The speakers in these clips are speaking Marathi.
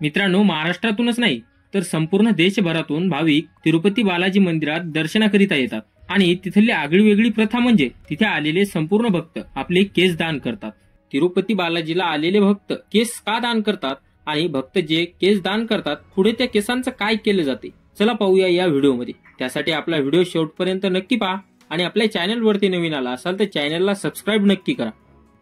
मित्रांनो, महाराष्ट्रातूनच नाही तर संपूर्ण देशभरातून भाविक तिरुपती बालाजी मंदिरात दर्शनाकरिता येतात आणि तिथली आगळी वेगळी प्रथा म्हणजे तिथे आलेले संपूर्ण भक्त आपले केस दान करतात। तिरुपती बालाजीला आलेले भक्त केस का दान करतात आणि भक्त जे केस दान करतात पुढे त्या केसांचं काय केलं जाते, चला पाहूया या व्हिडिओमध्ये। त्यासाठी आपला व्हिडिओ शेवटपर्यंत नक्की पहा आणि आपल्या चॅनलवरती नवीन आला असाल तर चॅनलला सबस्क्राईब नक्की करा।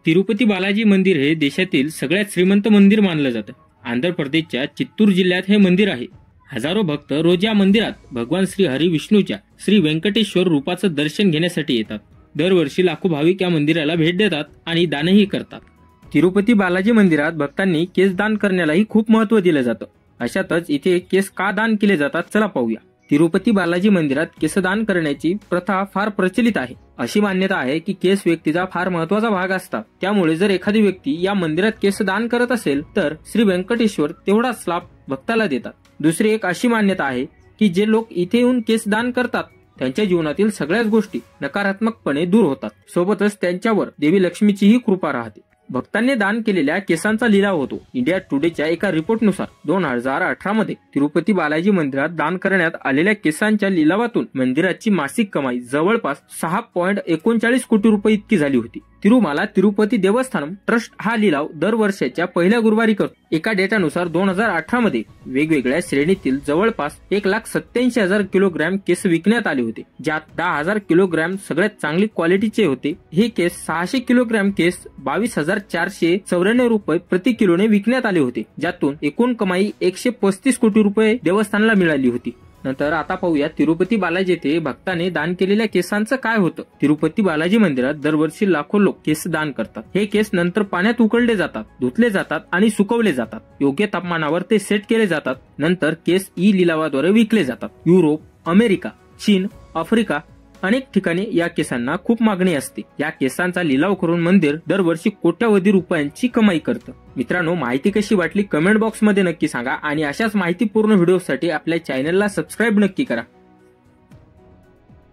तिरुपती बालाजी मंदिर हे देशातील सगळ्यात श्रीमंत मंदिर मानलं जातं। आंध्र प्रदेशच्या चित्तूर जिल्ह्यात हे मंदिर आहे। हजारो भक्त रोज या मंदिरात भगवान श्री हरी विष्णूच्या श्री व्यंकटेश्वर रूपाचं दर्शन घेण्यासाठी येतात। दरवर्षी लाखो भाविक या मंदिराला भेट देतात आणि दानही करतात। तिरुपती बालाजी मंदिरात भक्तांनी केस दान करण्यालाही खूप महत्त्व दिलं जातं। अशातच इथे केस का दान केले जातात चला पाहूया। तिरुपती बालाजी मंदिरात केसदान करण्याची प्रथा फार प्रचलित आहे। अशी मान्यता आहे की केस व्यक्तीचा फार महत्त्वाचा भाग असतात, त्यामुळे जर एखादी व्यक्ती या मंदिरात केस दान करत असेल तर श्री व्यंकटेश्वर तेवढाच लाभ भक्ताला देतात। दुसरी एक अशी मान्यता आहे की जे लोक इथे येऊन केस दान करतात त्यांच्या जीवनातील सगळ्याच गोष्टी नकारात्मकपणे दूर होतात, सोबतच त्यांच्यावर देवी लक्ष्मीचीही कृपा राहते। भक्तांनी दान केलेल्या केसांचा लिलाव होतो। इंडिया टुडेच्या एका रिपोर्टनुसार 2018 मध्ये तिरुपती बालाजी मंदिरात दान करण्यात आलेल्या केसांच्या लिलावातून मंदिराची मासिक कमाई जवळपास 6.39 कोटी रुपये इतकी झाली होती। तिरुमाला तिरुपती देवस्थानम ट्रस्ट हा लिलाव दरवर्षाच्या पहिल्या गुरुवारी करतो। एका डेटानुसार 2018 मध्ये वेगवेगळ्या श्रेणीतील जवळपास 1,87,000 किलोग्रॅम केस विकण्यात आले होते, ज्यात 10,000 किलोग्रॅम सगळ्यात चांगली क्वालिटीचे होते। हे केस 600 किलोग्रॅम केस 22,494 रुपये प्रति किलोने विकण्यात आले होते, ज्यातून एकूण कमाई 135 कोटी रुपये देवस्थानाला मिळाली होती। नंतर आता पाहूया तिरुपती बालाजी येथे भक्ताने दान केलेल्या केसांचं काय होतं। तिरुपती बालाजी मंदिरात दरवर्षी लाखो लोक केस दान करतात। हे केस नंतर पाण्यात उकळले जातात, धुतले जातात आणि सुकवले जातात। योग्य तापमानावर ते सेट केले जातात। नंतर केस ई लिलावाद्वारे विकले जातात। युरोप, अमेरिका, चीन, आफ्रिका अनेक ठिकाणी या केसांना खूप मागणी असते। या केसांचा लिलाव करून मंदिर दरवर्षी कोट्यावधी रुपयांची कमाई करतं। मित्रांनो, माहिती कशी वाटली कमेंट बॉक्स मध्ये नक्की सांगा आणि अशाच माहितीपूर्ण व्हिडिओसाठी आपल्या चॅनलला सबस्क्राईब नक्की करा।